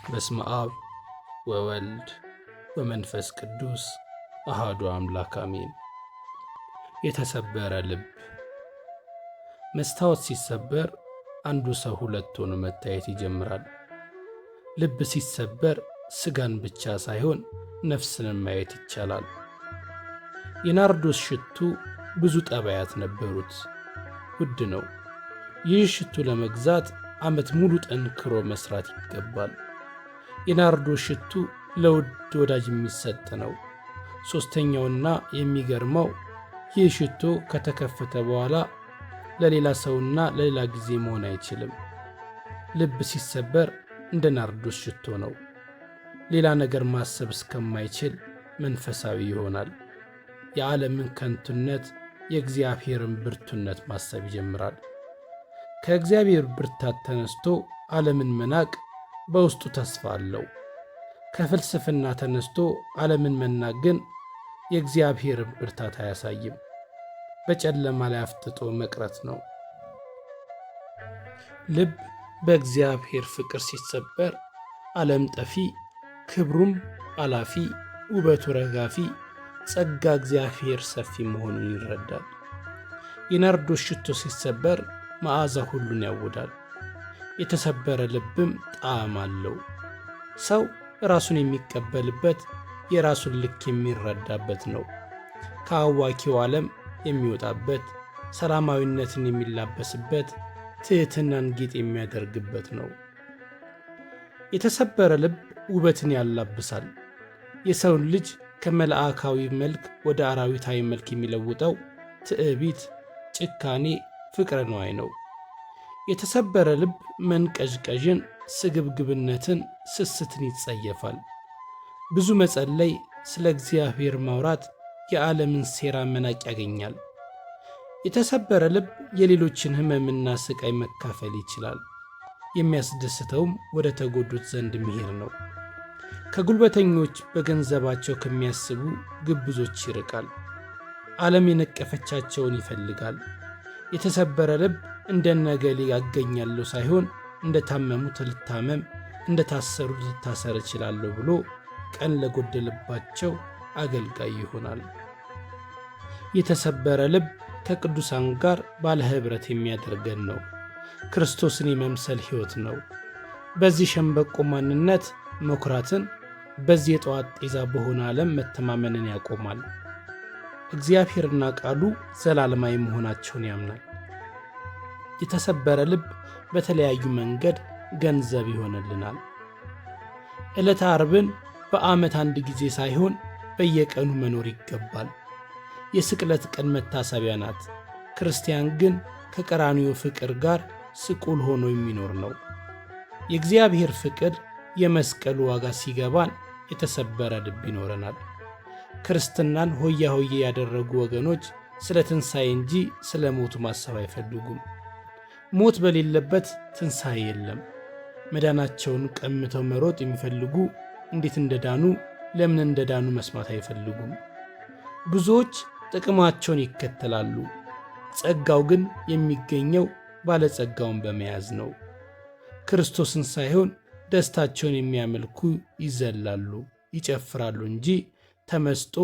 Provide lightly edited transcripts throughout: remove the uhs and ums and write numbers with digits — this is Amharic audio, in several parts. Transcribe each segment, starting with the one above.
በስመ አብ ወወልድ ወመንፈስ ቅዱስ አሐዱ አምላክ አሜን። የተሰበረ ልብ። መስታወት ሲሰበር አንዱ ሰው ሁለት ሆኖ መታየት ይጀምራል። ልብ ሲሰበር ስጋን ብቻ ሳይሆን ነፍስንም ማየት ይቻላል። የናርዶስ ሽቱ ብዙ ጠባያት ነበሩት። ውድ ነው። ይህ ሽቱ ለመግዛት ዓመት ሙሉ ጠንክሮ መስራት ይገባል። የናርዶስ ሽቱ ለውድ ወዳጅ የሚሰጥ ነው። ሦስተኛውና የሚገርመው ይህ ሽቶ ከተከፈተ በኋላ ለሌላ ሰውና ለሌላ ጊዜ መሆን አይችልም። ልብ ሲሰበር እንደ ናርዶስ ሽቶ ነው። ሌላ ነገር ማሰብ እስከማይችል መንፈሳዊ ይሆናል። የዓለምን ከንቱነት፣ የእግዚአብሔርን ብርቱነት ማሰብ ይጀምራል። ከእግዚአብሔር ብርታት ተነስቶ ዓለምን መናቅ በውስጡ ተስፋ አለው። ከፍልስፍና ተነስቶ ዓለምን መናቅ ግን የእግዚአብሔርን ብርታት አያሳይም። በጨለማ ላይ አፍጥጦ መቅረት ነው። ልብ በእግዚአብሔር ፍቅር ሲሰበር ዓለም ጠፊ፣ ክብሩም አላፊ፣ ውበቱ ረጋፊ፣ ጸጋ እግዚአብሔር ሰፊ መሆኑን ይረዳል። የናርዶስ ሽቶ ሲሰበር መዓዛ ሁሉን ያውዳል። የተሰበረ ልብም ጣዕም አለው። ሰው ራሱን የሚቀበልበት፣ የራሱን ልክ የሚረዳበት ነው። ከአዋኪው ዓለም የሚወጣበት፣ ሰላማዊነትን የሚላበስበት፣ ትሕትናን ጌጥ የሚያደርግበት ነው። የተሰበረ ልብ ውበትን ያላብሳል። የሰውን ልጅ ከመልአካዊ መልክ ወደ አራዊታዊ መልክ የሚለውጠው ትዕቢት፣ ጭካኔ፣ ፍቅረ ነዋይ ነው። የተሰበረ ልብ መንቀዥቀዥን፣ ስግብግብነትን፣ ስስትን ይጸየፋል። ብዙ መጸለይ፣ ስለ እግዚአብሔር ማውራት፣ የዓለምን ሴራ መናቅ ያገኛል። የተሰበረ ልብ የሌሎችን ሕመምና ስቃይ መካፈል ይችላል። የሚያስደስተውም ወደ ተጎዱት ዘንድ መሄድ ነው። ከጉልበተኞች በገንዘባቸው ከሚያስቡ ግብዞች ይርቃል። ዓለም የነቀፈቻቸውን ይፈልጋል። የተሰበረ ልብ እንደ ነገሌ ያገኛለሁ ሳይሆን እንደ ታመሙት ልታመም፣ እንደ ታሰሩት ልታሰር እችላለሁ ብሎ ቀን ለጎደለባቸው አገልጋይ ይሆናል። የተሰበረ ልብ ከቅዱሳን ጋር ባለ ኅብረት የሚያደርገን ነው። ክርስቶስን የመምሰል ሕይወት ነው። በዚህ ሸምበቆ ማንነት መኩራትን፣ በዚህ የጠዋት ጤዛ በሆነ ዓለም መተማመንን ያቆማል። እግዚአብሔርና ቃሉ ዘላለማዊ መሆናቸውን ያምናል። የተሰበረ ልብ በተለያዩ መንገድ ገንዘብ ይሆንልናል። ዕለተ ዓርብን በዓመት አንድ ጊዜ ሳይሆን በየቀኑ መኖር ይገባል። የስቅለት ቀን መታሰቢያ ናት። ክርስቲያን ግን ከቀራንዮ ፍቅር ጋር ስቁል ሆኖ የሚኖር ነው። የእግዚአብሔር ፍቅር የመስቀሉ ዋጋ ሲገባን የተሰበረ ልብ ይኖረናል። ክርስትናን ሆያ ሆዬ ያደረጉ ወገኖች ስለ ትንሣኤ እንጂ ስለ ሞቱ ማሰብ አይፈልጉም። ሞት በሌለበት ትንሣኤ የለም። መዳናቸውን ቀምተው መሮጥ የሚፈልጉ እንዴት እንደዳኑ፣ ለምን እንደዳኑ መስማት አይፈልጉም። ብዙዎች ጥቅማቸውን ይከተላሉ። ጸጋው ግን የሚገኘው ባለጸጋውን በመያዝ ነው። ክርስቶስን ሳይሆን ደስታቸውን የሚያመልኩ ይዘላሉ፣ ይጨፍራሉ እንጂ ተመስጦ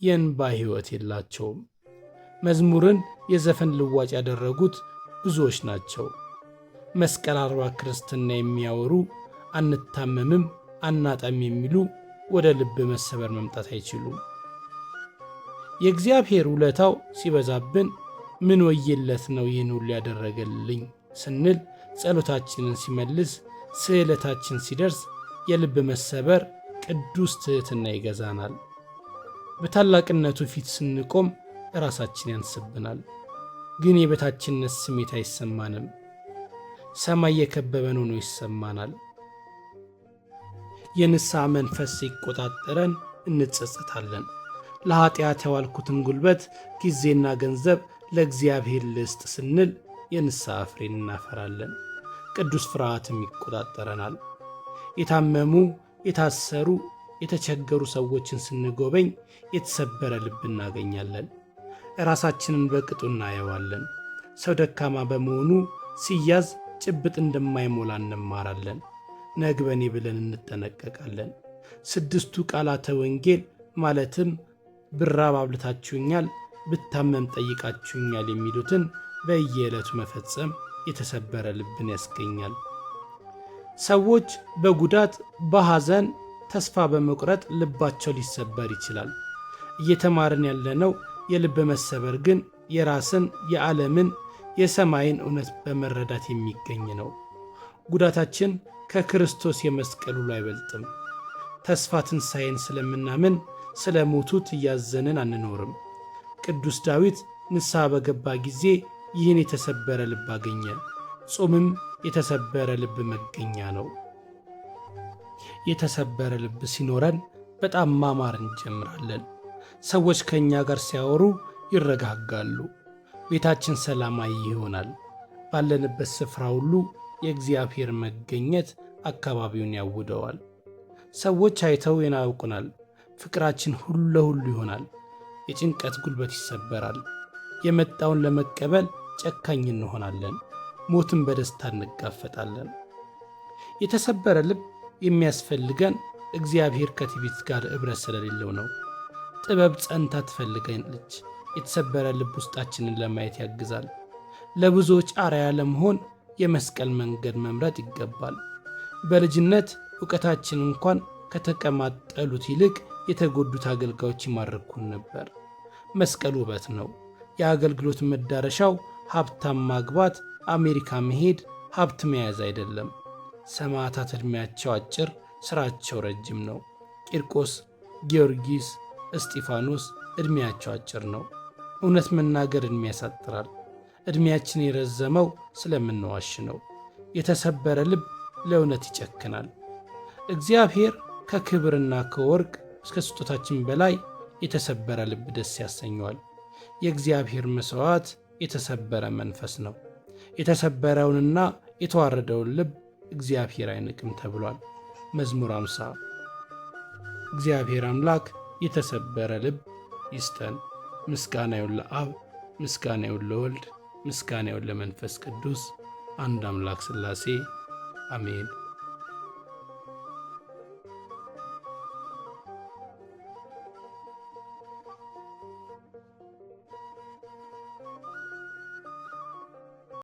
የእንባ ሕይወት የላቸውም። መዝሙርን የዘፈን ልዋጭ ያደረጉት ብዙዎች ናቸው። መስቀል አልባ ክርስትና የሚያወሩ፣ አንታመምም አናጣም የሚሉ ወደ ልብ መሰበር መምጣት አይችሉም። የእግዚአብሔር ውለታው ሲበዛብን ምን ወየለት ነው ይህን ሁሉ ያደረገልኝ ስንል፣ ጸሎታችንን ሲመልስ፣ ስዕለታችን ሲደርስ የልብ መሰበር ቅዱስ ትሕትና ይገዛናል። በታላቅነቱ ፊት ስንቆም ራሳችን ያንስብናል፣ ግን የበታችነት ስሜት አይሰማንም። ሰማይ የከበበን ሆኖ ይሰማናል። የንስሐ መንፈስ ሲቆጣጠረን እንጸጸታለን። ለኃጢአት ያዋልኩትን ጉልበት፣ ጊዜና ገንዘብ ለእግዚአብሔር ልስጥ ስንል የንስሐ ፍሬን እናፈራለን። ቅዱስ ፍርሃትም ይቆጣጠረናል። የታመሙ፣ የታሰሩ፣ የተቸገሩ ሰዎችን ስንጎበኝ የተሰበረ ልብ እናገኛለን። ራሳችንን በቅጡ እናየዋለን። ሰው ደካማ በመሆኑ ሲያዝ ጭብጥ እንደማይሞላ እንማራለን። ነግበኔ ብለን እንጠነቀቃለን። 6ቱ ቃላተ ወንጌል ማለትም ብራብ አብልታችሁኛል፣ ብታመም ጠይቃችሁኛል የሚሉትን በየዕለቱ መፈጸም የተሰበረ ልብን ያስገኛል። ሰዎች በጉዳት በሐዘን ተስፋ በመቁረጥ ልባቸው ሊሰበር ይችላል። እየተማርን ያለነው የልብ መሰበር ግን የራስን የዓለምን የሰማይን እውነት በመረዳት የሚገኝ ነው። ጉዳታችን ከክርስቶስ የመስቀል ውሎ አይበልጥም። ተስፋ ትንሣኤን ስለምናምን ስለ ሞቱት እያዘንን አንኖርም። ቅዱስ ዳዊት ንስሐ በገባ ጊዜ ይህን የተሰበረ ልብ አገኘ። ጾምም የተሰበረ ልብ መገኛ ነው። የተሰበረ ልብ ሲኖረን በጣም ማማር እንጀምራለን። ሰዎች ከእኛ ጋር ሲያወሩ ይረጋጋሉ። ቤታችን ሰላማዊ ይሆናል። ባለንበት ስፍራ ሁሉ የእግዚአብሔር መገኘት አካባቢውን ያውደዋል። ሰዎች አይተው ይናውቁናል። ፍቅራችን ሁሉ ለሁሉ ይሆናል። የጭንቀት ጉልበት ይሰበራል። የመጣውን ለመቀበል ጨካኝ እንሆናለን። ሞትን በደስታ እንጋፈጣለን። የተሰበረ ልብ የሚያስፈልገን እግዚአብሔር ከትዕቢት ጋር ኅብረት ስለሌለው ነው። ጥበብ ጸንታ ትፈልጋለች። የተሰበረ ልብ ውስጣችንን ለማየት ያግዛል። ለብዙዎች አርአያ ለመሆን የመስቀል መንገድ መምረጥ ይገባል። በልጅነት ዕውቀታችን እንኳን ከተቀማጠሉት ይልቅ የተጎዱት አገልጋዮች ይማርኩን ነበር። መስቀል ውበት ነው። የአገልግሎት መዳረሻው ሀብታም ማግባት፣ አሜሪካ መሄድ፣ ሀብት መያዝ አይደለም። ሰማዕታት ዕድሜያቸው አጭር፣ ሥራቸው ረጅም ነው። ቂርቆስ፣ ጊዮርጊስ፣ እስጢፋኖስ ዕድሜያቸው አጭር ነው። እውነት መናገር ዕድሜ ያሳጥራል። ዕድሜያችን የረዘመው ስለምንዋሽ ነው። የተሰበረ ልብ ለእውነት ይጨክናል። እግዚአብሔር ከክብርና ከወርቅ እስከ ስጦታችን በላይ የተሰበረ ልብ ደስ ያሰኘዋል። የእግዚአብሔር መሥዋዕት የተሰበረ መንፈስ ነው። የተሰበረውንና የተዋረደውን ልብ እግዚአብሔር አይንቅም ተብሏል። መዝሙር 50 እግዚአብሔር አምላክ የተሰበረ ልብ ይስጠን። ምስጋና ይሁን ለአብ፣ ምስጋና ይሁን ለወልድ፣ ምስጋና ይሁን ለመንፈስ ቅዱስ አንድ አምላክ ሥላሴ አሜን።